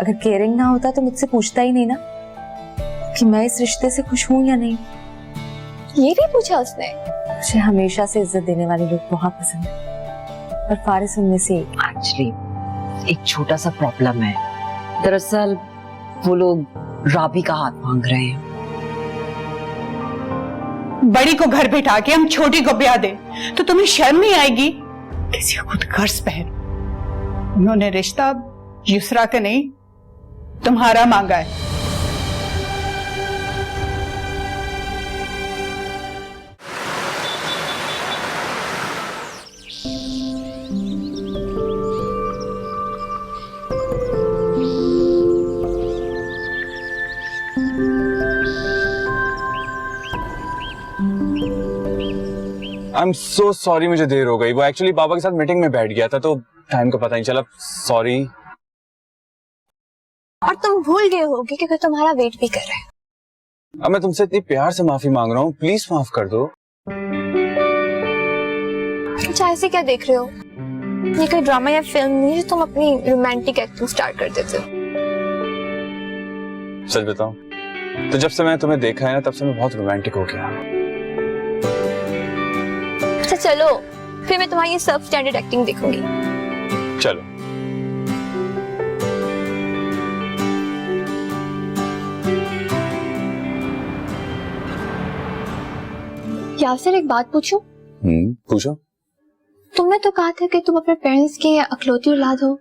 अगर केयरिंग ना होता तो मुझसे पूछता ही नहीं ना कि मैं इस रिश्ते से खुश हूं या नहीं। ये भी पूछा उसने? मुझे हमेशा से इज्जत देने वाले लोग बहुत पसंद है, पर फारिस उनमें से एक्चुअली एक छोटा सा प्रॉब्लम है। दरअसल वो लोग राबी का हाथ मांग रहे हैं। बड़ी को घर बिठा के हम छोटी को ब्याह दे तो तुम्हें शर्म नहीं आएगी? किसी खुद गर्ज पहन। उन्होंने रिश्ता युसरा का नहीं तुम्हारा मांगा है। I'm so sorry, मुझे देर हो गई। वो एक्चुअली पापा के साथ मीटिंग में बैठ गया था तो टाइम का पता नहीं चला। सॉरी। और तुम भूल गए होगे क्योंकि तुम्हारा वेट भी कर रहा है। अब मैं तुमसे इतनी प्यार से माफी मांग रहा हूँ, प्लीज माफ कर दो। अच्छा ऐसे क्या देख रहे हो? ये कोई ड्रामा या फिल्म नहीं है जो तुम अपनी रोमांटिक एक्टिंग स्टार्ट कर देते हो। सच बताओ तो जब से मैं तुम्हें देखा है ना तब से मैं बहुत रोमांटिक हो गया। अच्छा चलो फिर मैं तुम्हारी ये सब स्टैंडर्ड एक्टिंग देखूंगी। चलो। यासिर एक बात पूछूं? पूछो। तुमने तो कहा था कि तुम अपने पेरेंट्स की अकलौती औलाद हो।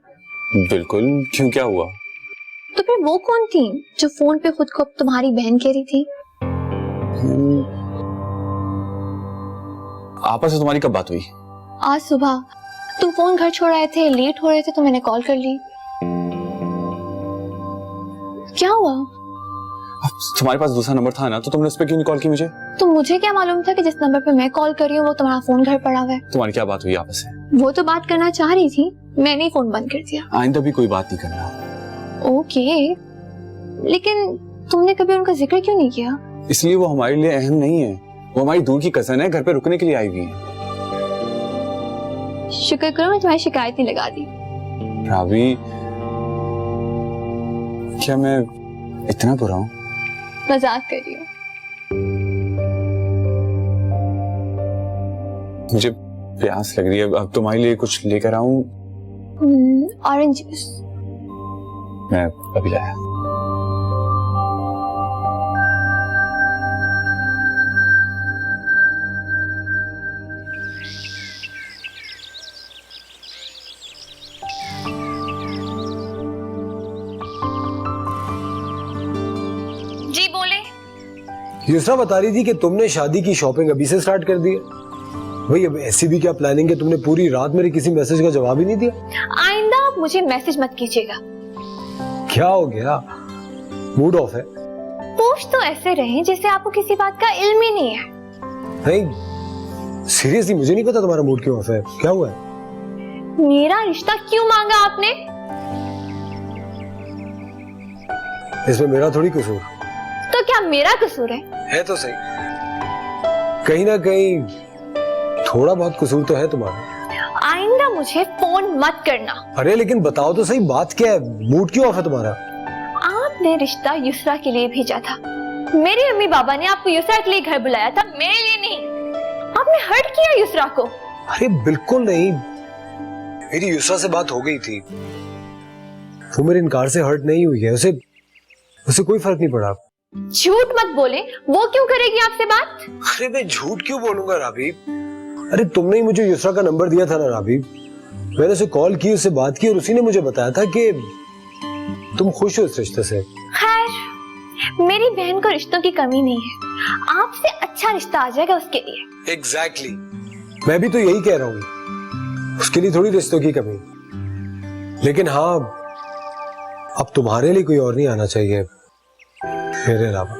बिल्कुल, क्यों क्या हुआ? तो फिर वो कौन थी जो फोन पे खुद को तुम्हारी बहन कह रही थी? आपस में तुम्हारी कब बात हुई? आज सुबह तुम फोन घर छोड़ आए थे, लेट हो रहे थे तो मैंने कॉल कर ली। क्या हुआ? तुम्हारे पास दूसरा नंबर था ना तो तुमने उस पर क्यों नहीं कॉल की मुझे? तो मुझे क्या मालूम था कि जिस नंबर पे मैं कॉल कर रही हूँ वो तुम्हारा फोन घर पड़ा हुआ है। तुम्हारी क्या बात हुई आपस में? वो तो बात करना चाह रही थी, मैंने ही फोन बंद कर दिया। आइंदा भी कोई बात नहीं करना। ओके, लेकिन तुमने कभी उनका जिक्र क्यों नहीं किया? इसलिए वो हमारे लिए अहम नहीं है। वो हमारी दूर की कजन है, घर पे रुकने के लिए आई हुई है। शुक्र करो मैं तुम्हारी शिकायत नहीं लगा दी। राबी, क्या मैं इतना बुरा हूँ? मजाक कर रही हूँ। मुझे प्यास लग रही है, अब तुम्हारे लिए कुछ लेकर आऊं? Orange juice. मैं अभी लाया। जी बोले। युसरा बता रही थी कि तुमने शादी की शॉपिंग अभी से स्टार्ट कर दी है। भाई अब ऐसी भी क्या प्लानिंग है, तुमने पूरी रात मेरे किसी मैसेज का जवाब ही नहीं दिया। आइंदा आप मुझे मैसेज मत कीजिएगा। क्या हो गया? मूड ऑफ है? पूछ तो ऐसे रहे जैसे आपको किसी बात का इल्म ही नहीं है। नहीं सीरियसली मुझे नहीं पता तुम्हारा मूड क्यों ऑफ है, क्या हुआ है? मेरा रिश्ता क्यों मांगा आपने? इसमें मेरा थोड़ी कसूर। तो क्या मेरा कसूर है? है तो सही, कहीं ना कहीं थोड़ा बहुत कसूर तो है तुम्हारा। आइंदा मुझे फोन मत करना। अरे लेकिन बताओ तो सही, बात क्या है? मूड क्यों ऑफ है तुम्हारा? आपने रिश्ता युसरा के लिए भेजा था। मेरी अम्मी बाबा ने आपको युसरा के लिए घर बुलाया था, मेरे लिए नहीं। आपने हर्ट किया युसरा को। अरे बिल्कुल नहीं, मेरी युसरा से बात हो गई थी। वो मेरे इनकार से हर्ट नहीं हुई है, उसे कोई फर्क नहीं पड़ा। झूठ मत बोले, वो क्यों करेगी आपसे बात? अरे मैं झूठ क्यों बोलूंगा राबी? अरे तुमने ही मुझे युसरा का नंबर दिया था ना राबी, मैंने उसे कॉल की, उससे बात की और उसी ने मुझे बताया था कि तुम खुश हो इस रिश्ते से। खैर मेरी बहन को रिश्तों की कमी नहीं है, आपसे अच्छा रिश्ता आ जाएगा उसके लिए। एग्जैक्टली, मैं भी तो यही कह रहा हूँ, उसके लिए थोड़ी रिश्तों की कमी। लेकिन हाँ अब तुम्हारे लिए कोई और नहीं आना चाहिए मेरे अलावा।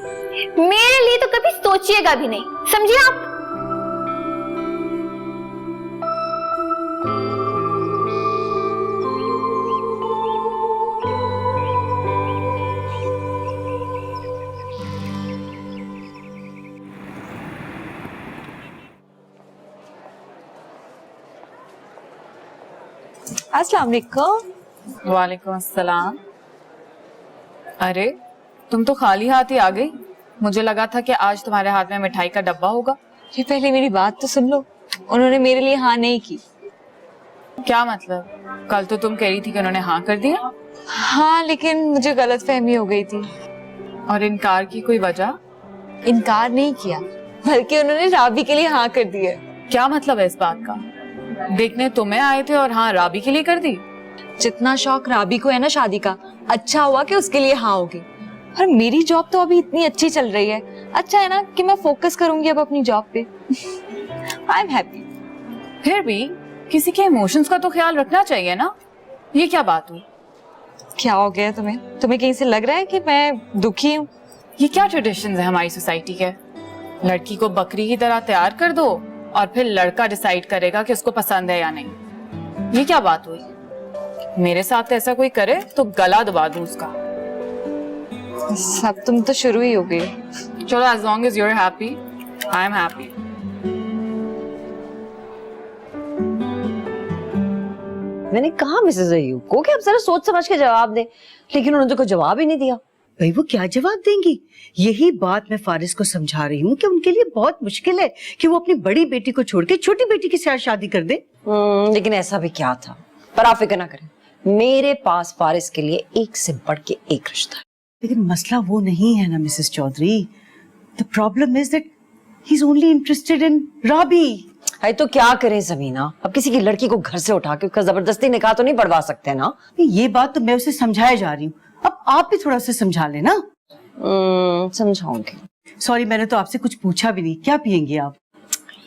मेरे लिए तो कभी सोचिएगा भी नहीं, समझिए आप? अस्सलाम वालेकुम। वालेकुम अस्सलाम। अरे तुम तो खाली हाथ ही आ गई। मुझे लगा था कि आज तुम्हारे हाथ में मिठाई का डब्बा होगा। ये पहले मेरी बात तो सुन लो, उन्होंने मेरे लिए हाँ नहीं की। क्या मतलब? कल तो तुम कह रही थी कि उन्होंने हाँ कर दिया। हाँ, लेकिन मुझे गलतफहमी हो गई थी। और इनकार की कोई वजह? इनकार नहीं किया, बल्कि उन्होंने राबी के लिए हाँ कर दी है। क्या मतलब है इस बात का? देखने तुम्हें आए थे और हाँ राबी के लिए कर दी। जितना शौक राबी को है ना शादी का, अच्छा हुआ कि उसके लिए हाँ होगी। और मेरी जॉब तो अभी इतनी अच्छी चल रही है, अच्छा है ना कि मैं फोकस करूंगी अब अपनी जॉब पे। I am happy. फिर भी किसी के इमोशंस का तो ख्याल रखना चाहिए ना। ये क्या बात हुई? क्या हो गया तुम्हें? तुम्हें कहीं से लग रहा है कि मैं दुखी हूँ? ये क्या ट्रेडिशंस है हमारी सोसाइटी के? लड़की को बकरी की तरह तैयार कर दो और फिर लड़का डिसाइड करेगा कि उसको पसंद है या नहीं। ये क्या बात हुई? मेरे साथ ऐसा कोई करे तो गला दबा दूं उसका। सब तुम तो शुरू ही हो गई। चलो, as long as you're happy, I am happy. मैंने कहा मिसेस अय्यूब को कि आप जरा सोच समझ के जवाब दें, लेकिन उन्होंने तो कोई जवाब ही नहीं दिया। भाई वो क्या जवाब देंगी? यही बात मैं फारिस को समझा रही हूँ कि उनके लिए बहुत मुश्किल है कि वो अपनी बड़ी बेटी को छोड़ के छोटी बेटी के साथ शादी कर दे। लेकिन ऐसा भी क्या था? पर आप फिक्र ना करें, मेरे पास फारिस के लिए एक से बढ़ के एक रिश्ता है। लेकिन मसला वो नहीं है ना Mrs Chaudhary. The problem is that he is only interested in Rabi. अरे तो क्या करें जमीना, अब किसी की लड़की को घर से उठा के उसका जबरदस्ती निकाह तो नहीं बढ़वा सकते ना। ये बात तो मैं उसे समझाए जा रही हूँ, अब आप भी थोड़ा सा समझा लेना। समझाऊंगी। सॉरी, मैंने तो आपसे कुछ पूछा भी नहीं। क्या पियेंगी आप?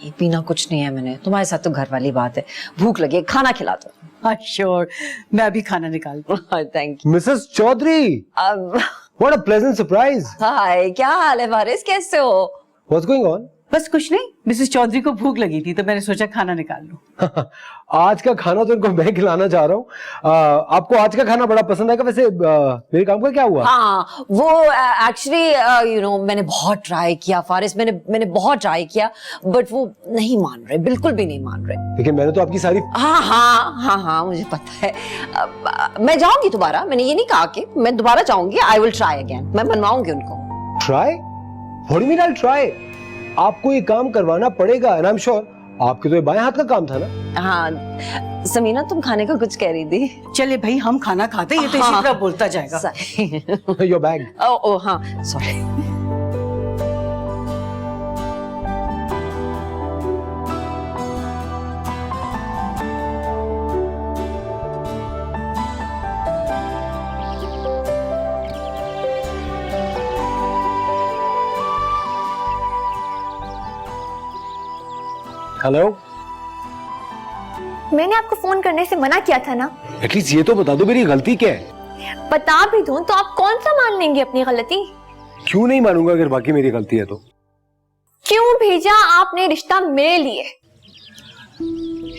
ये पीना कुछ नहीं है मैंने, तुम्हारे साथ तो घर वाली बात है। भूख लगी है, खाना खिला दो। श्योर, मैं अभी खाना निकाल दूं। Thank you. Mrs Chaudhary, what a pleasant surprise. Hi, क्या हाल है फारिस, कैसे हो? What's going on? बस कुछ नहीं, मिसेस चौधरी को भूख लगी थी तो मैंने सोचा खाना निकाल लूं। आज का खाना तो इनको मैं खिलाना चाह रहा हूँ। आपको आज का खाना बड़ा पसंद आएगा। वैसे मेरे काम का क्या हुआ? हाँ, वो एक्चुअली यू नो मैंने बहुत ट्राई किया फारिस, मैंने बहुत ट्राई किया, बट वो नहीं मान रहे, बिल्कुल भी नहीं मान रहे। लेकिन मैंने तो आपकी सारी हाँ, मुझे पता है। मैं जाऊंगी दोबारा, मैंने ये नहीं कहा कि मैं दोबारा जाऊंगी। आई विल ट्राई अगेन, मैं मनवाऊंगी उनको। Try? What do you mean I try? आपको ये काम करवाना पड़ेगा एंड आई एम श्योर आपके तो ये बाएं हाथ का काम था ना। हाँ समीना, तुम खाने का कुछ कह रही थी। चले भाई, हम खाना खाते, ये तो इसी तरह बोलता जाएगा। Your bag. ओह हाँ, सॉरी। हेलो, मैंने आपको फोन करने से मना किया था ना। एटलीस्ट ये तो बता दो मेरी गलती क्या है। बता भी दूं तो आप कौन सा मान लेंगे अपनी गलती? क्यों नहीं मानूंगा अगर बाकी मेरी गलती है तो। क्यों भेजा आपने रिश्ता मेरे लिए?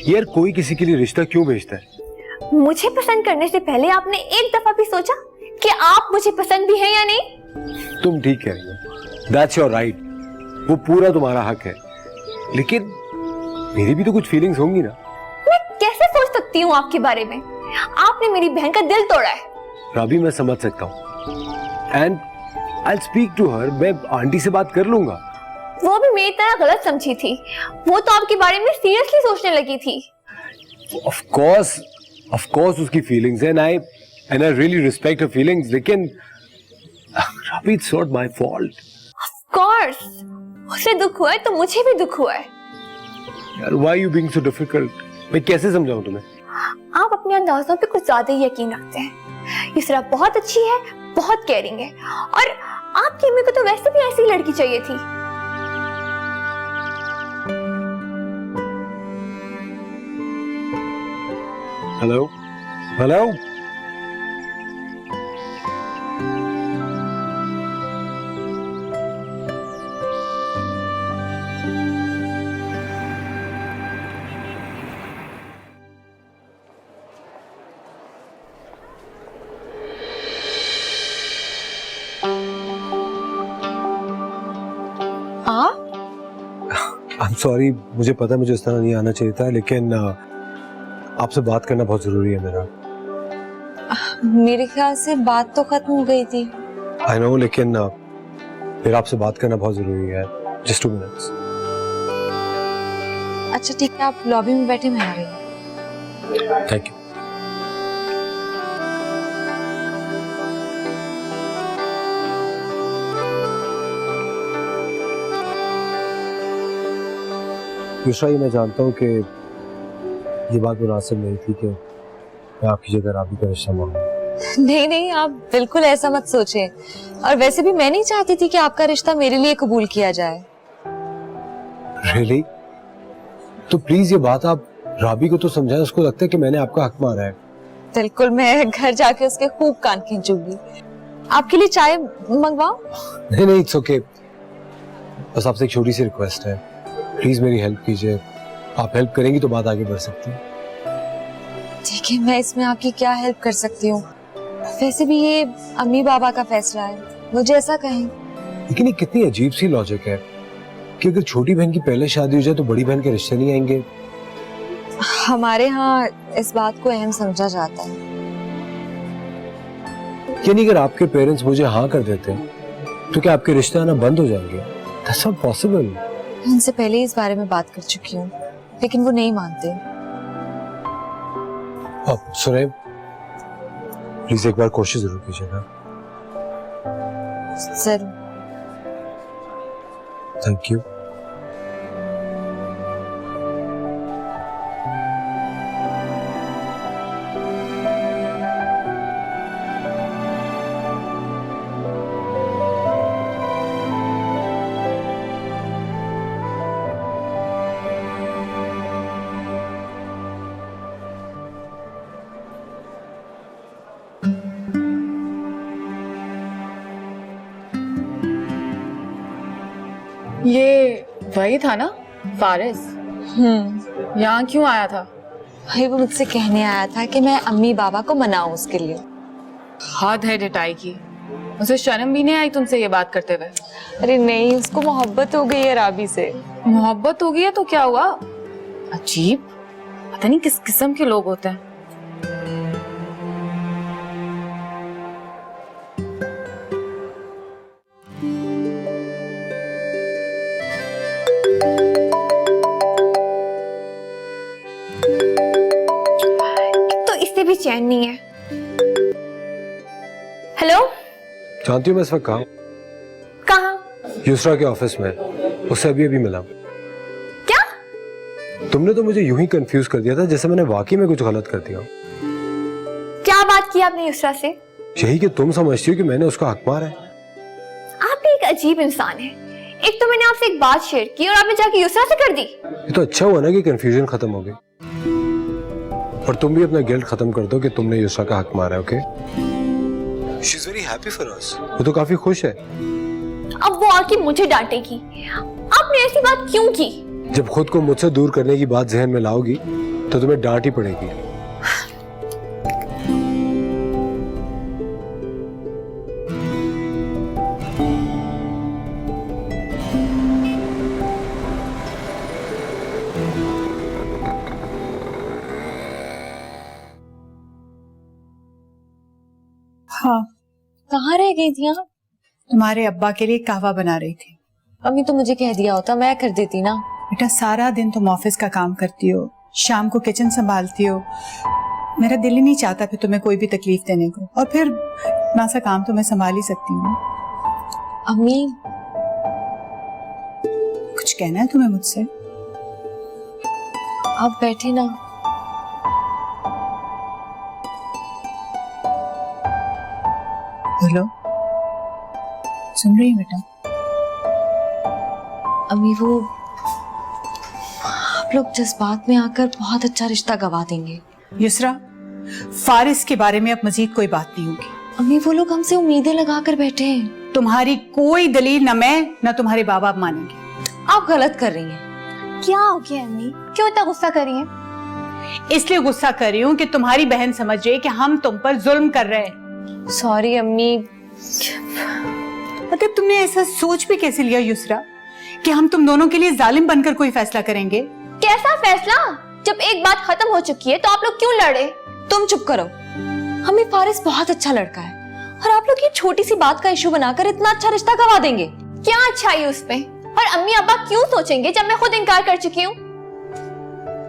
यार कोई किसी के लिए रिश्ता क्यों भेजता है? मुझे पसंद करने से पहले आपने एक दफा भी सोचा कि आप मुझे पसंद भी हैं या नहीं? तुम ठीक कह रही हो, दैट्स योर राइट, वो पूरा तुम्हारा हक है, लेकिन मेरी भी तो कुछ फीलिंग्स होंगी ना। मैं कैसे सोच सकती हूँ आपके बारे में? आपने मेरी बहन का दिल तोड़ा है। राबी, मैं समझ सकता हूँ and I will speak to her. मैं आंटी से बात कर लूंगा। वो भी मेरी तरह गलत समझी थी, वो तो आपके बारे में सीरियसली सोचने लगी थी। ऑफ कोर्स उसकी फीलिंग्स हैं and I really respect her feelings, लेकिन Rabi, it's not my fault. Of course उसे दुख हुआ है तो मुझे भी दुख हुआ है। यार why you being so difficult? मैं कैसे समझाऊं तुम्हें? आप अपने अंदाजों पे कुछ ज्यादा ही यकीन रखते हैं। इसरा बहुत अच्छी है, बहुत केयरिंग है, और आपकी अम्मी को तो वैसे भी ऐसी लड़की चाहिए थी। Hello hello, I am sorry, मुझे पता है मुझे इस तरह नहीं आना चाहिए था, लेकिन आपसे बात करना बहुत जरूरी है मेरा। मेरे ख्याल से बात तो खत्म हो गई थी। आई नो, लेकिन फिर आपसे बात करना बहुत जरूरी है। Just 2 minutes. अच्छा ठीक है, आप लॉबी में बैठे, मैं आ रही हूँ। Thank you. युसरा, मैं जानता हूँ कि ये बात मुनासिब नहीं थी कि मैं आपकी जगह राबी का रिश्ता मांगूं। नहीं नहीं, आप बिल्कुल ऐसा मत सोचें। और वैसे भी मैं नहीं चाहती थी कि आपका रिश्ता मेरे लिए कबूल किया जाए। रियली? तो प्लीज ये बात आप राबी को तो समझाएं। उसको लगता है कि मैंने आपका हक मारा है। बिल्कुल, मैं घर जाके उसके खूब कान खींचूंगी। आपके लिए चाय मंगवाऊं? नहीं नहीं, इट्स ओके। बस आपसे एक छोटी सी रिक्वेस्ट है, प्लीज मेरी हेल्प कीजिए। आप हेल्प करेंगी तो बात आगे बढ़ सकती है। ठीक है, मैं इसमें आपकी क्या हेल्प कर सकती हूँ? वैसे भी ये अम्मी बाबा का फैसला है, मुझे ऐसा कहें। लेकिन ये कितनी अजीब सी लॉजिक है कि अगर छोटी बहन की पहले शादी हो जाए तो बड़ी बहन के रिश्ते नहीं आएंगे। हमारे यहाँ इस बात को अहम समझा जाता है। यानी अगर आपके पेरेंट्स मुझे हाँ कर देते हैं तो क्या आपके रिश्ते आना बंद हो जाएंगे? That's not possible. उनसे पहले ही इस बारे में बात कर चुकी हूँ, लेकिन वो नहीं मानते। अब सुने, प्लीज एक बार कोशिश जरूर कीजिएगा। जरूर। Thank you. ये वही था ना फारिस? यहाँ क्यों आया था? भाई वो मुझसे कहने आया था कि मैं अम्मी बाबा को मनाऊं उसके लिए। हद है डिटाई की। उसे शर्म भी नहीं आई तुमसे ये बात करते हुए? अरे नहीं, उसको मोहब्बत हो गई है राबी से। मोहब्बत हो गई है तो क्या हुआ? अजीब, पता नहीं किस किस्म के लोग होते हैं। तो इससे भी चैन नहीं है। हेलो, जानती हूँ मैं इस वक्त कहाँ? कहाँ? युसरा के ऑफिस में। उससे अभी अभी मिला। क्या? तुमने तो मुझे यूं ही कंफ्यूज कर दिया था जैसे मैंने वाकई में कुछ गलत कर दिया। क्या बात की आपने युसरा से? यही कि तुम समझती हो कि मैंने उसका हक मारा है। आप भी एक अजीब इंसान है। एक तो मैंने आपसे एक बात शेयर की और आपने जाके युसरा से कर दी। ये तो अच्छा हुआ ना कि कंफ्यूजन खत्म हो गई। और तुम भी अपना गिल्ट खत्म कर दो कि तुमने युसरा का हक मारा है। Okay? She is very happy for us. वो तो काफी खुश है। अब वो आके मुझे डांटेगी। आपने ऐसी बात क्यों की? जब खुद को मुझसे दूर करने की बात जहन में लाओगी तो तुम्हें डांट ही पड़ेगी। हाँ, कहाँ रह गई थी आप? तुम्हारे अब्बा के लिए कहवा बना रही थी। अम्मी तो मुझे कह दिया होता, मैं कर देती ना। बेटा, सारा दिन तुम ऑफिस का काम करती हो, शाम को किचन संभालती हो। मेरा दिल ही नहीं चाहता फिर तुम्हें कोई भी तकलीफ देने को। और फिर इतना सा काम तो मैं संभाल ही सकती हूँ। अम्मी, कुछ कहना है तुम्हें मुझसे? आप बैठे ना। बोलो, सुन रही हूँ बेटा। अम्मी वो आप लोग जज्बात में आकर बहुत अच्छा रिश्ता गवा देंगे। युसरा, फारिस के बारे में अब मजीद कोई बात नहीं होगी। अम्मी वो लोग हमसे उम्मीदें लगा कर बैठे हैं। तुम्हारी कोई दलील न मैं न तुम्हारे बाप बाप मानेंगे। आप गलत कर रही हैं। क्या हो गया अम्मी? क्यों इतना गुस्सा कर रही हैं? इसलिए गुस्सा कर रही हूँ कि तुम्हारी बहन समझ रही है कि हम तुम पर जुल्म कर रहे हैं। सॉरी अम्मी। मतलब तुमने ऐसा सोच भी कैसे लिया युसरा कि हम तुम दोनों के लिए जालिम बनकर कोई फैसला करेंगे? कैसा फैसला? जब एक बात खत्म हो चुकी है तो आप लोग क्यों लड़े? तुम चुप करो। हमें फारिस बहुत अच्छा लड़का है और आप लोग ये छोटी सी बात का इशू बनाकर इतना अच्छा रिश्ता गवा देंगे। क्या अच्छाई उसमें? और अम्मी अब्बा क्यों सोचेंगे जब मैं खुद इनकार कर चुकी हूँ?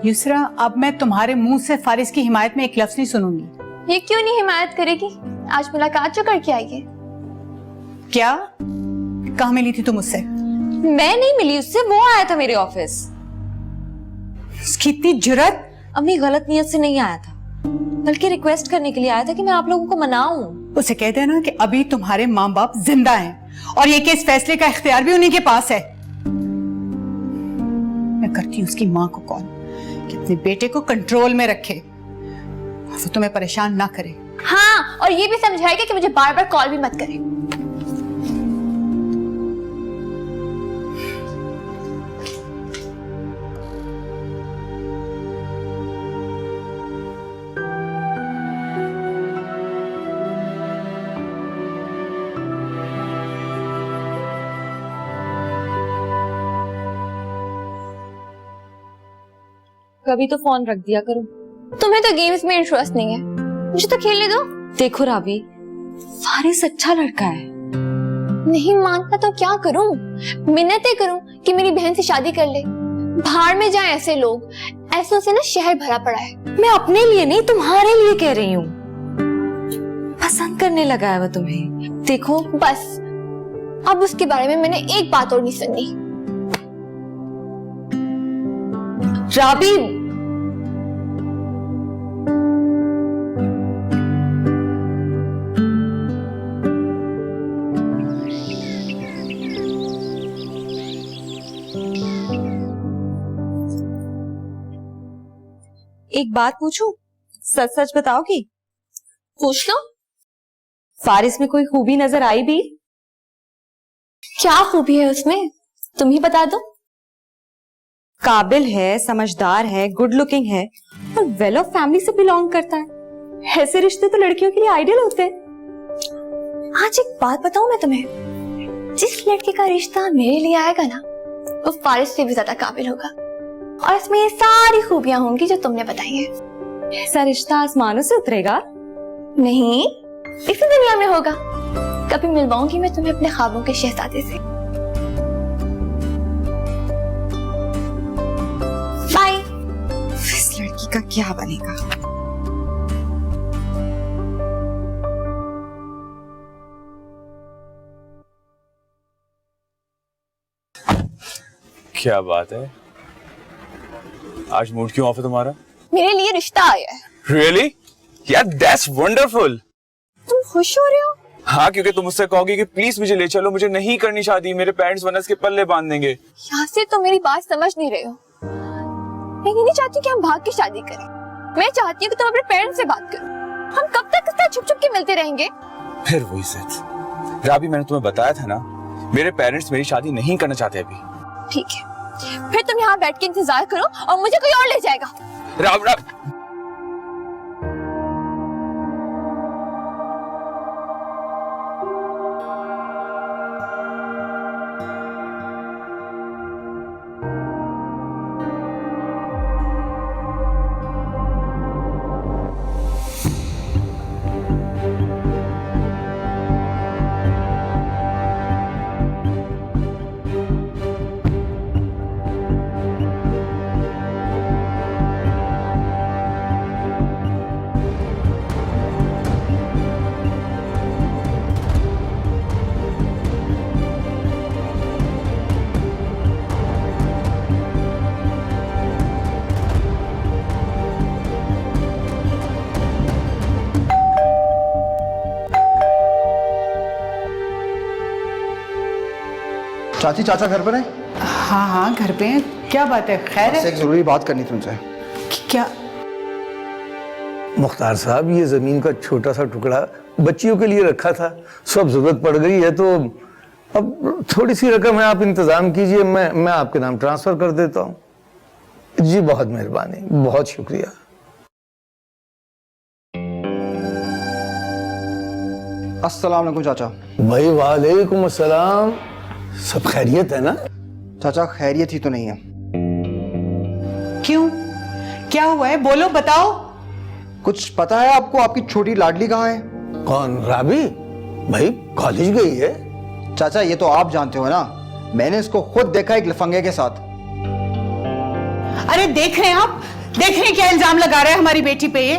युसरा, अब मैं तुम्हारे मुंह से फारिस की हिमायत में एक लफ्ज नहीं सुनूंगी। ये क्यों नहीं हिमायत करेगी? आज मुलाकात जो करके आई है। क्या? कहाँ मिली थी तुम उससे? मैं नहीं मिली उससे, वो आया था मेरे ऑफिस। उसकी इतनी जुर्रत! अम्मी गलत नियत से नहीं आया था, बल्कि रिक्वेस्ट करने के लिए आया था कि मैं आप लोगों को मनाऊं। उसे कहते हैं ना कि अभी तुम्हारे माँ बाप जिंदा हैं और ये केस फैसले का इख्तियार भी उन्हीं के पास है। मैं करती हूँ उसकी माँ को कॉल कि अपने बेटे को कंट्रोल में रखे और वो तुम्हें परेशान ना करे। हाँ, और ये भी समझाएगा कि मुझे बार बार कॉल भी मत करे। कभी तो फोन रख दिया करो। तुम्हें तो गेम्स में इंटरेस्ट नहीं है, मुझे तो खेलने दो। देखो राबी, फारिस अच्छा लड़का है। नहीं मानता तो क्या करूं? मिन्नतें करूं कि मेरी बहन से शादी कर ले? भाड़ में जाए ऐसे लोग, ऐसों से ना शहर भरा पड़ा है। मैं अपने लिए नहीं, तुम्हारे लिए कह रही हूँ। पसंद करने लगा है वो तुम्हें। देखो बस, अब उसके बारे में मैंने एक बात और नहीं सुननी। राबी, एक बात पूछूं? सच सच बताओगी? पूछ लो। फारिस में कोई खूबी नजर आई भी? क्या खूबी है उसमें, तुम ही बता दो। काबिल है, समझदार है, गुड लुकिंग है और वेल ऑफ फैमिली से बिलोंग करता है। ऐसे रिश्ते तो लड़कियों के लिए आइडियल होते हैं। आज एक बात बताऊं मैं तुम्हें, जिस लड़के का रिश्ता मेरे लिए आएगा ना, वो फारिस से भी ज्यादा काबिल होगा और इसमें ये सारी खूबियां होंगी जो तुमने बताई हैं। ऐसा रिश्ता आसमानों से उतरेगा? नहीं, इसी दुनिया में होगा। कभी मिलवाऊंगी मैं तुम्हें अपने ख्वाबों के शहजादे से। बाय। इस लड़की का क्या बनेगा? क्या बात है, आज मूड क्यों ऑफ है तुम्हारा? मेरे लिए रिश्ता आया है। Really? यार दैट्स वंडरफुल। तुम खुश हो रहे हो? हाँ, क्योंकि तुम मुझसे कहोगी कि प्लीज मुझे ले चलो, मुझे नहीं करनी शादी, मेरे पेरेंट्स वरना इसके पल्ले बांध देंगे। यासिर, तुम मेरी बात समझ नहीं रहे हो। मैं ये नहीं चाहती कि हम भाग के शादी करें। मैं चाहती हूँ कि तुम अपने पेरेंट्स से बात करो। हम कब तक इस तरह छुप छुप के मिलते रहेंगे? फिर वही सच। राबी, मैंने तुम्हें बताया था ना, मेरे पेरेंट्स मेरी शादी नहीं करना चाहते अभी। ठीक है, फिर तुम यहाँ बैठ के इंतजार करो और मुझे कोई और ले जाएगा। राब राब चाची चाचा घर पर है? हाँ हाँ, घर पे हैं। क्या बात है, खैर बस है? एक जरूरी बात करनी थी उनसे। क्या? मुख्तार साहब, ये जमीन का छोटा सा टुकड़ा बच्चियों के लिए रखा था, सब जरूरत पड़ गई है, तो अब थोड़ी सी रकम है, आप इंतजाम कीजिए, मैं आपके नाम ट्रांसफर कर देता हूँ। जी बहुत मेहरबानी, बहुत शुक्रिया। अस्सलाम वालेकुम चाचा। भाई वालेकुम अस्सलाम। सब खैरियत है ना? चाचा खैरियत ही तो नहीं है। क्यों, क्या हुआ है, बोलो, बताओ। कुछ पता है आपको आपकी छोटी लाडली कहाँ है? कौन, राबी? भाई कॉलेज गई है। चाचा ये तो आप जानते हो ना, मैंने इसको खुद देखा एक लफंगे के साथ। अरे देख रहे हैं आप, देख रहे हैं क्या इल्जाम लगा रहे हैं हमारी बेटी पे ये।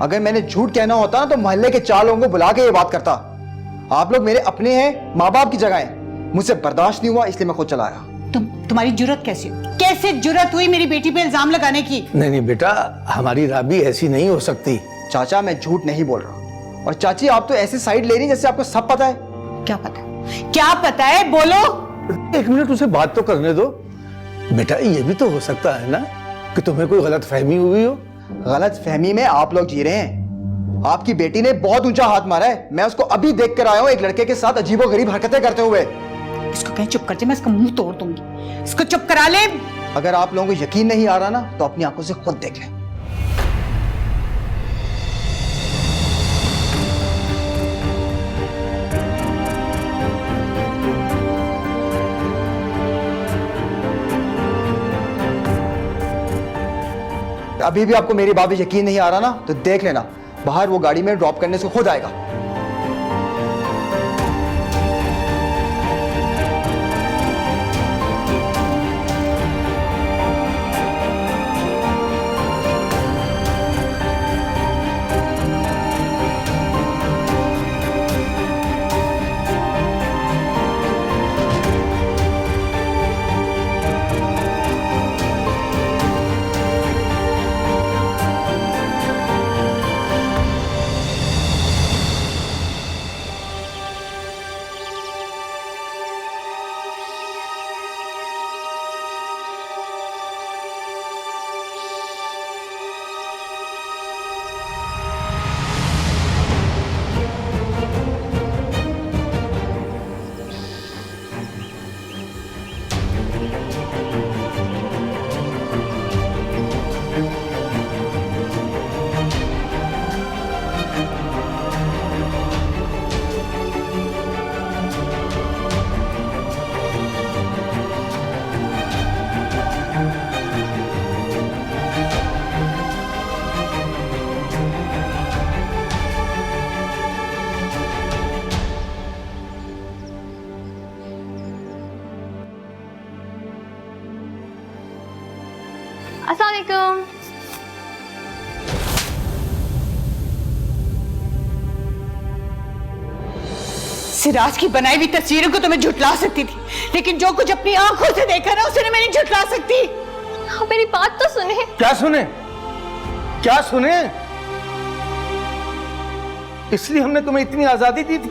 अगर मैंने झूठ कहना होता ना तो मोहल्ले के 4 लोगों को बुला के ये बात करता। आप लोग मेरे अपने हैं, माँ बाप की जगह हैं। मुझसे बर्दाश्त नहीं हुआ इसलिए मैं खुद चला आया। तुम्हारी जुर्रत कैसी हुई? कैसे जुर्रत हुई मेरी बेटी पे इल्जाम लगाने की? नहीं नहीं बेटा, हमारी राबी ऐसी नहीं हो सकती। चाचा मैं झूठ नहीं बोल रहा। और चाची आप तो ऐसी साइड ले रही जैसे आपको सब पता है। क्या पता है? क्या पता है, बोलो। 1 मिनट उसे बात तो करने दो। बेटा ये भी तो हो सकता है ना कि तुम्हें कोई गलत फहमी हुई हो। गलत फहमी में आप लोग जी रहे हैं। आपकी बेटी ने बहुत ऊंचा हाथ मारा है। मैं उसको अभी देख कर आया हूं एक लड़के के साथ अजीबोगरीब हरकतें करते हुए। इसको कहीं चुप कर जा, मैं इसका मुंह तोड़ दूंगी। इसको चुप करा ले। अगर आप लोगों को यकीन नहीं आ रहा ना तो अपनी आंखों से खुद देख लें। अभी भी आपको मेरी बात पे यकीन नहीं आ रहा ना तो देख लेना, बाहर वो गाड़ी में ड्रॉप करने से खुद आएगा। अस्सलाम वालेकुम। सिराज की बनाई हुई तस्वीरों को तो मैं झुटला सकती थी, लेकिन जो कुछ अपनी आंखों से देखा ना उसे मैं नहीं झुटला सकती। आप मेरी बात तो सुने। क्या सुने? क्या सुने? इसलिए हमने तुम्हें इतनी आजादी दी थी।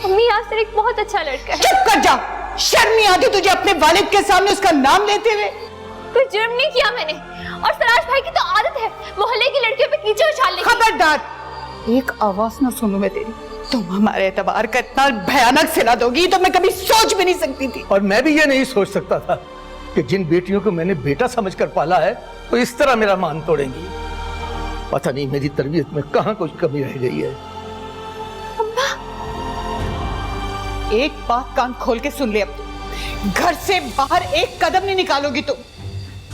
मम्मी यासिर एक बहुत अच्छा लड़का है। चुप कर जा। शर्म नहीं आती तुझे अपने वालिद के सामने उसका नाम लेते हुए? कोई जुर्म नहीं किया मैंने। और सिराज भाई की तो आदत है मोहल्ले की लड़कियों पे कीचड़ उछालने की। खबरदार, एक आवाज ना सुनूं मैं तेरी। तुम हमारे एतबार का इतना भयानक सिला दोगी तो मैं कभी सोच भी नहीं सकती थी। और मैं भी ये नहीं सोच सकता था कि जिन बेटियों को मैंने बेटा समझकर पाला है वो इस तरह मेरा मान तोड़ेंगी। पता नहीं मेरी तरबियत में कहां कुछ कमी रह गई है। एक बात कान खोल के सुन ले, अब घर से बाहर एक कदम नहीं निकालोगी तुम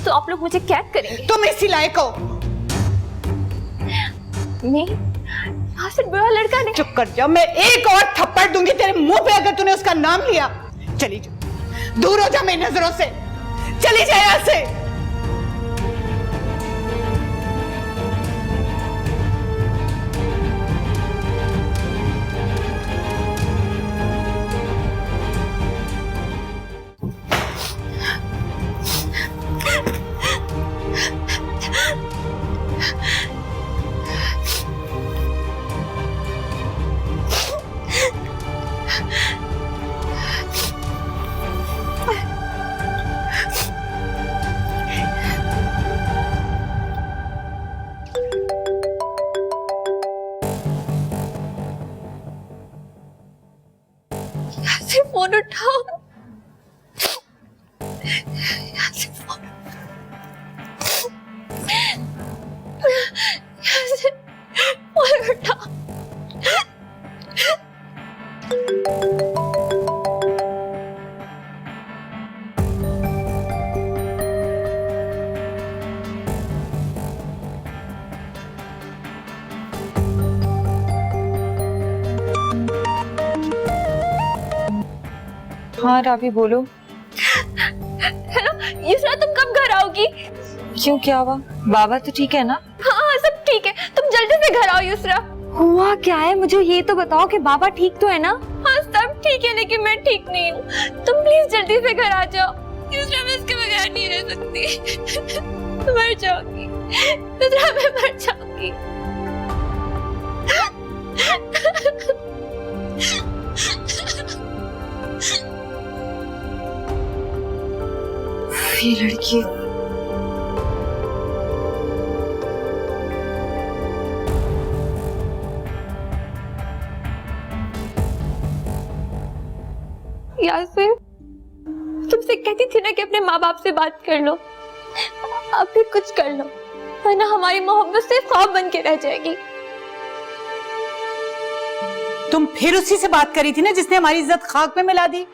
तो आप लोग मुझे कैद करेंगे। तुम इसी लायक हो। नहीं, यासिर बुरा लड़का नहीं। चुप कर जा, मैं एक और थप्पड़ दूंगी तेरे मुंह पे अगर तूने उसका नाम लिया। चली जा, दूर हो जा मेरी नजरों से। चली जा यहां से। यासिर फोन उठाओ। यासिर फोन। यासिर फोन उठाओ। हाँ राबी बोलो। हेलो युसरा, तुम कब घर आओगी? क्यों, क्या हुआ? बाबा तो ठीक है ना? हाँ सब ठीक है, तुम जल्दी से घर आओ युसरा। हुआ क्या है, मुझे ये तो बताओ कि बाबा ठीक तो है ना? हाँ सब ठीक है, लेकिन मैं ठीक नहीं हूँ। तुम प्लीज जल्दी से घर आ जाओ। युसरा, मैं इसके बगैर नहीं रह सकती। मर जाऊंगी युसरा, मैं मर जाऊंगी। ये लड़की यासमिन, तुमसे कहती थी ना कि अपने माँ बाप से बात कर लो। अब भी कुछ कर लो, वरना हमारी मोहब्बत सिर्फ ख्वाब बन के रह जाएगी। तुम फिर उसी से बात करी थी ना जिसने हमारी इज्जत खाक में मिला दी।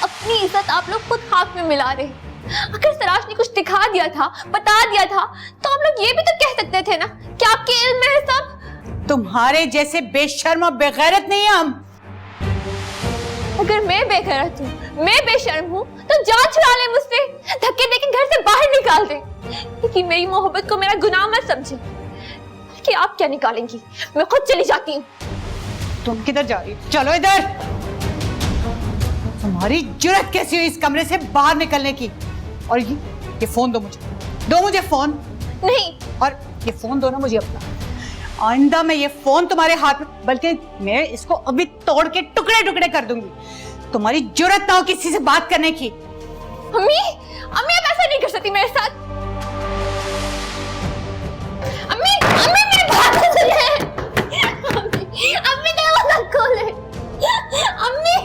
अपनी इज्जत आप लोग खुद खाक में मिला रहे। अगर सराश ने कुछ दिखा दिया था, बता दिया था, तो हम लोग ये भी तो कह सकते थे ना कि आपके इल्म में है सब। तुम्हारे जैसे बेशर्म और बेगैरत नहीं है हम। अगर मैं बेगैरत हूँ, मैं बेशर्म हूँ, तो जान छुड़ा ले मुझसे, धक्के देके घर से बाहर निकाल दे। लेकिन मेरी मोहब्बत को मेरा गुनाह मत समझे। कि आप क्या निकालेंगी, मैं खुद चली जाती हूँ। तुम किधर जा रही हो? चलो इधर। तुम्हारी जुर्रत कैसी हुई इस कमरे से बाहर निकलने की? और ये फोन दो मुझे फोन। नहीं। और ये फोन दो ना मुझे अपना। आइंदा मैं ये फोन तुम्हारे हाथ में, बल्कि मैं इसको अभी तोड़ के टुकड़े टुकड़े कर दूंगी। तुम्हारी जुर्रत ना हो किसी से बात करने की। अम्मी, अम्मी आप ऐसा नहीं कर सकती मेरे साथ। अम्मी, अम्मी मेरी बात तो सुनिए। अम्मी दरवाजा खोले। अम्मी,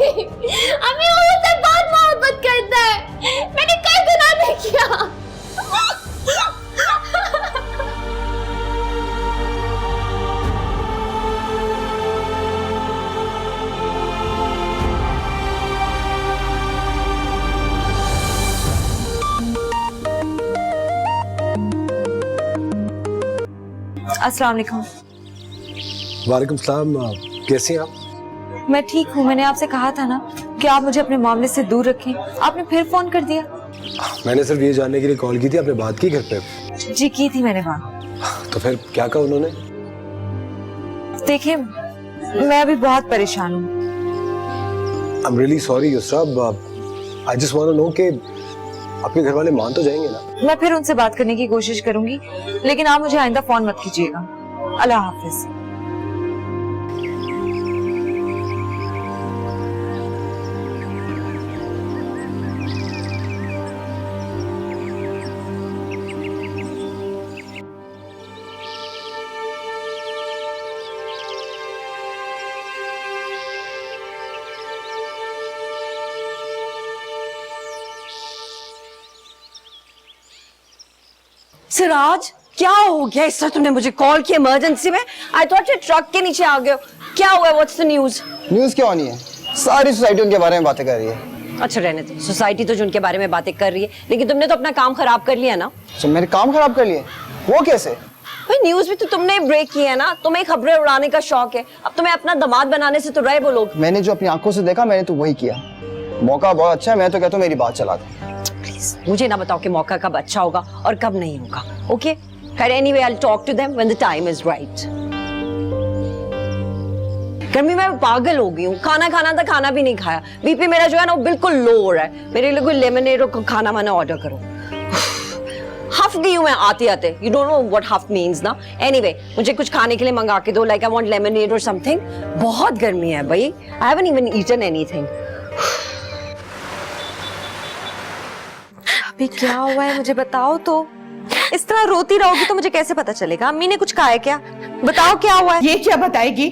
अम्मी वो मुझसे बहुत मोहब्बत करता है। मैंने कोई गुनाह नहीं किया। अस्सलाम वालेकुम। वालेकुम सलाम। कैसी हैं आप? मैं ठीक हूँ। मैंने आपसे कहा था ना कि आप मुझे अपने मामले से दूर रखें, आपने फिर फोन कर दिया। मैंने सिर्फ ये जानने के लिए कॉल की थी, आपने बात की घर पे? जी की थी मैंने बात। तो फिर क्या कहा उन्होंने? देखिए, मैं अभी बहुत परेशान हूँ। I am really sorry Yusra. I just want to know कि आपके घर वाले मान तो जाएंगे ना? मैं फिर उनसे बात करने की कोशिश करूंगी, लेकिन आप मुझे आइंदा फोन मत कीजिएगा। अल्लाह हाफिज। सिराज, क्या हो गया? इस तरह तुमने मुझे कॉल किया इमरजेंसी में? आई थॉट ट्रक के नीचे आ गए हो। क्या हुआ? What's the news? न्यूज़ क्या होनी है? सारी सोसाइटी उनके बारे में बातें कर रही है। अच्छा रहने दो, सोसाइटी तो जो उनके बारे में बातें कर रही है, लेकिन तुमने तो अपना काम खराब कर लिया ना। तो मेरे काम खराब कर लिए? वो कैसे? भाई न्यूज़ भी तो तुमने ब्रेक किया है ना। तुम्हें खबरें उड़ाने का शौक है, अब तुम्हें अपना दामाद बनाने से तो रहे वो लोग। मैंने जो अपनी आंखों से देखा मैंने तो वही किया। मौका बहुत अच्छा है, मैं तो कहता हूँ मेरी बात चला दे। प्लीज मुझे ना बताओ कि मौका कब अच्छा होगा और कब नहीं होगा। Okay? Anyway, I'll talk to them when the time is right. गर्मी में पागल हो गई हूँ। खाना खाना था, खाना भी नहीं खाया। बीपी मेरा जो है ना वो बिल्कुल लो हो रहा है। मेरे लिए कोई लेमनेड और खाना माना ऑर्डर करो। हफ गई हूँ मैं आते आते। You don't know what huff means ना? Anyway, मुझे कुछ खाने के लिए मंगा के दो। Like I want lemonade or something. बहुत गर्मी है भाई। I haven't even eaten anything. अभी क्या हुआ है मुझे बताओ तो। इस तरह रोती रहोगी तो मुझे कैसे पता चलेगा? अम्मी ने कुछ कहा है क्या? बताओ क्या हुआ है? ये क्या बताएगी?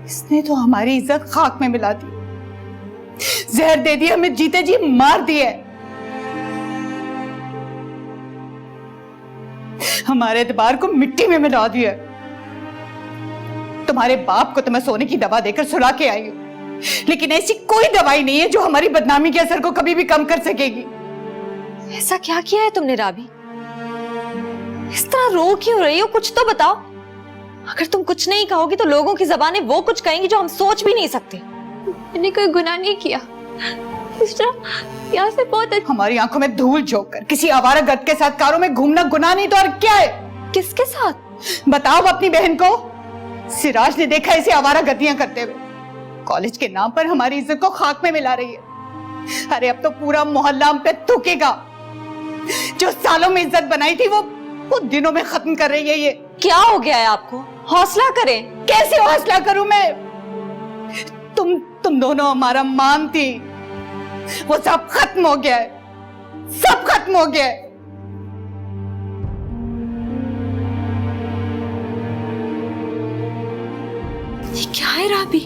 इसने तो हमारी इज्जत खाक में मिला दी, जहर दे दिया, हमें जीते जी मार दिया। हमारे एतबार को मिट्टी में मिला दिया। तुम्हारे बाप को तो मैं सोने की दवा देकर सुला के आई हूं, लेकिन ऐसी कोई दवाई नहीं है जो हमारी बदनामी के असर को कभी भी कम कर सकेगी। ऐसा क्या किया है तुमने राबी? इस तरह रो क्यों रही हो? कुछ तो बताओ। अगर तुम कुछ नहीं कहोगी तो लोगों की ज़बानें वो कुछ कहेंगी जो हम सोच भी नहीं सकते। मैंने कोई गुनाह नहीं किया। युसरा, यहाँ से बहुत हमारी आंखों में धूल झोंक कर किसी आवारा गर्द के साथ कारों में घूमना गुनाह नहीं तो और क्या है? किसके साथ? बताओ अपनी बहन को। सिराज ने देखा इसे आवारा गर्दियां करते हुए। कॉलेज के नाम पर हमारी इज्जत को खाक में मिला रही है। अरे अब तो पूरा मोहल्ला हम पे थूकेगा। जो सालों में इज्जत बनाई थी वो दिनों में खत्म कर रही है ये। क्या हो गया है आपको? हौसला करें। कैसे हौसला करूं मैं? तुम दोनों हमारा मान थी, वो सब खत्म हो गया है, सब खत्म हो गया है। ये क्या है राबी?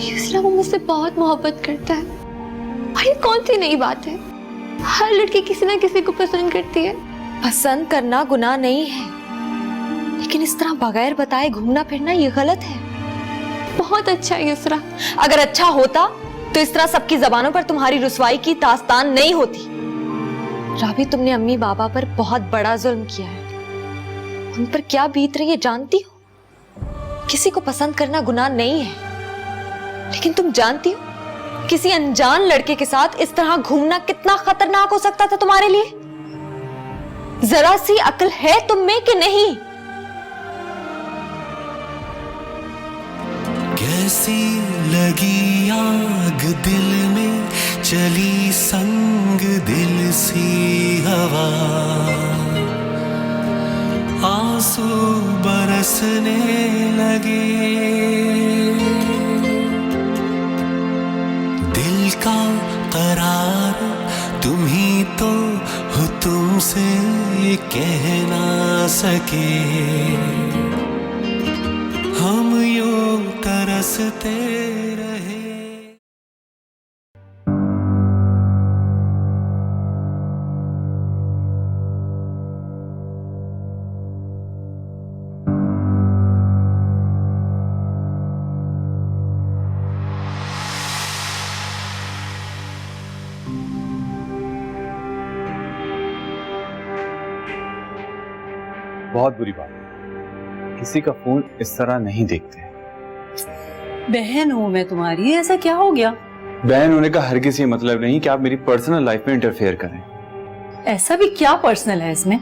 युसरा वो मुझसे बहुत मोहब्बत करता है और ये कौन सी नई बात है? हर लड़की किसी ना किसी को पसंद करती है। पसंद करना गुनाह नहीं है, लेकिन इस तरह बगैर बताए घूमना फिरना ये गलत है। बहुत अच्छा है युसरा। अगर अच्छा होता तो इस तरह सबकी जबानों पर तुम्हारी रुसवाई की दास्तान नहीं होती। राबी, तुमने अम्मी बाबा पर बहुत बड़ा जुल्म किया है। उन पर क्या बीत रही है जानती हो? किसी को पसंद करना गुनाह नहीं है, लेकिन तुम जानती हो किसी अनजान लड़के के साथ इस तरह घूमना कितना खतरनाक हो सकता था तुम्हारे लिए? जरा सी अक्ल है तुम में कि नहीं? कैसी लगी आग दिल में, चली संग दिल सी हवा, आंसू बरसने लगे, दिल का करार तुम ही तो हो, तुमसे कह ना सके, हम यूं तरसते रहे। बहुत बुरी बात है, किसी का फोन इस तरह नहीं देखते। बहन हूँ मैं तुम्हारी, ऐसा क्या हो गया? बहन होने का हरगिज़ ये मतलब नहीं कि आप मेरी पर्सनल लाइफ में इंटरफेयर करें। ऐसा भी क्या पर्सनल है इसमें?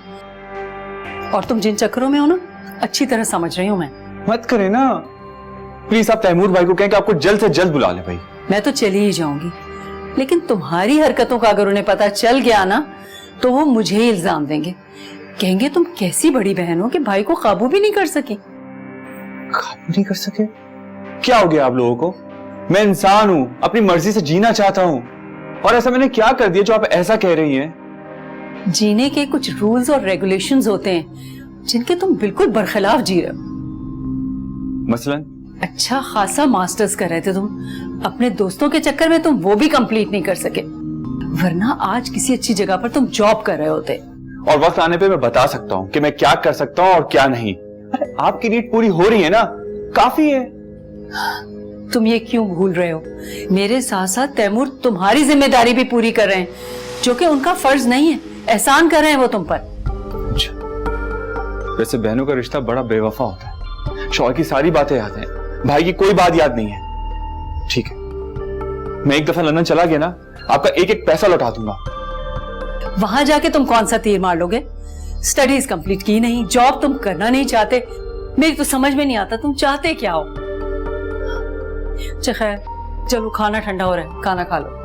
और तुम जिन चक्करों में हो ना, अच्छी तरह समझ रही हूँ मैं। मत करें ना प्लीज। आप तैमूर भाई को कहें कि आपको जल्द से जल्द बुला ले भाई। मैं तो चली ही जाऊंगी, लेकिन तुम्हारी हरकतों का अगर उन्हें पता चल गया ना, तो वो मुझे ही इल्जाम देंगे। कहेंगे तुम कैसी बड़ी बहन हो कि भाई को काबू भी नहीं कर सकी। काबू नहीं कर सके? क्या हो गया आप लोगों को? मैं इंसान हूं, अपनी मर्जी से जीना चाहता हूं, और ऐसा मैंने क्या कर दिया जो आप ऐसा कह रही हैं? जीने के कुछ रूल्स और रेगुलेशंस होते हैं जिनके तुम बिल्कुल बरखिलाफ जी रहे हो। मसलन? अच्छा खासा मास्टर्स कर रहे थे तुम, अपने दोस्तों के चक्कर में तुम वो भी कंप्लीट नहीं कर सके, वरना आज किसी अच्छी जगह पर तुम जॉब कर रहे होते। और वक्त आने पे मैं बता सकता हूँ कि मैं क्या कर सकता हूँ और क्या नहीं। अरे आपकी नीड पूरी हो रही है ना, काफी है। तुम ये क्यों भूल रहे हो? मेरे साथ साथ तैमूर तुम्हारी जिम्मेदारी भी पूरी कर रहे हैं, जो कि उनका फर्ज नहीं है। एहसान कर रहे हैं वो तुम पर। वैसे बहनों का रिश्ता बड़ा बेवफा होता है। शौहर की सारी बातें याद हैं, भाई की कोई बात याद नहीं है। ठीक है, मैं एक दफा लंदन चला गया ना, आपका एक एक पैसा लौटा दूंगा। वहां जाके तुम कौन सा तीर मार लोगे? स्टडीज कंप्लीट की नहीं, जॉब तुम करना नहीं चाहते। मेरी तो समझ में नहीं आता तुम चाहते क्या हो। खैर चलो, खाना ठंडा हो रहा है, खाना खा लो।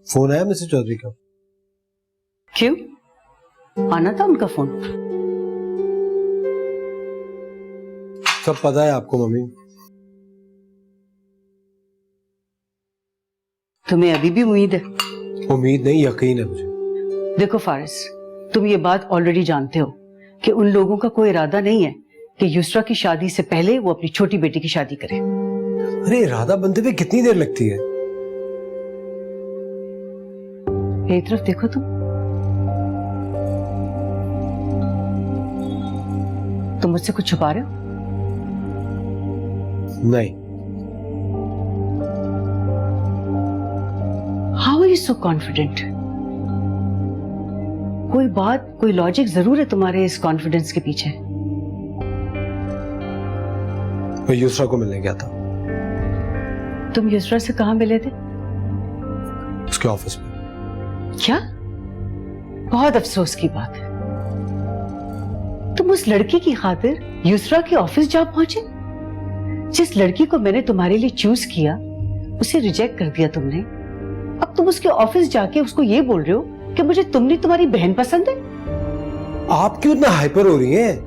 फोन आया मिस्टर चौधरी का? क्यों? आना था उनका फोन। सब पता है आपको मम्मी। तुम्हें अभी भी उम्मीद है? उम्मीद नहीं, यकीन है मुझे। देखो फारिस, तुम ये बात ऑलरेडी जानते हो कि उन लोगों का कोई इरादा नहीं है कि युसरा की शादी से पहले वो अपनी छोटी बेटी की शादी करे। अरे इरादा बनते हुए कितनी देर लगती है? मेरी तरफ देखो तुम मुझसे कुछ छुपा रहे हो? नहीं। How are you so confident? कोई बात, कोई लॉजिक जरूर है तुम्हारे इस कॉन्फिडेंस के पीछे। मैं युसरा को मिलने गया था। तुम युसरा से कहां मिले थे? उसके ऑफिस में। क्या? बहुत अफसोस की बात है। तुम उस लड़की की खातिर युसरा के ऑफिस जा पहुंचे? जिस लड़की को मैंने तुम्हारे लिए चूज किया उसे रिजेक्ट कर दिया तुमने। अब तुम उसके ऑफिस जाके उसको ये बोल रहे हो कि मुझे तुमने तुम्हारी बहन पसंद है। आप क्यों इतना हाइपर हो रही हैं?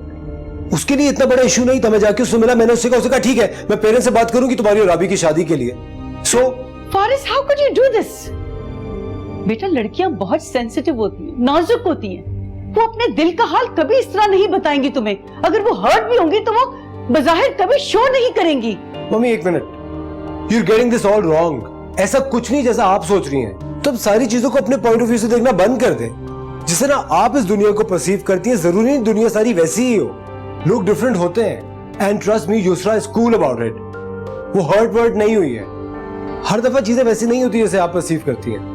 उसके लिए इतना बड़ा इशू नहीं था। मैं जाके उससे मिला, मैंने उससे कहा ठीक है मैं पेरेंट्स से बात करूंगी तुम्हारी और राबी की शादी के लिए। So Faris, how could you do this? बेटा, लड़कियां बहुत सेंसिटिव होती हैं, नाजुक होती हैं। वो अपने दिल का हाल कभी इस तरह नहीं बताएंगी तुम्हें। अगर वो हर्ट भी होंगी तो वो बज़ाहिर कभी शो नहीं करेंगी। मम्मी एक minute, you are getting this all wrong. ऐसा कुछ नहीं जैसा आप सोच रही हैं। तो अब सारी चीजों को अपने पॉइंट ऑफ व्यू से देखना बंद कर दें। जिस तरह आप इस दुनिया को परसीव करती हैं जरूरी नहीं दुनिया सारी वैसी ही हो। लोग डिफरेंट होते हैं। And trust me, Yusra is cool about it. वो हर्ट वर्ट नहीं हुई है। हर दफा चीजें वैसी नहीं होती जैसे आप परसीव करती हैं।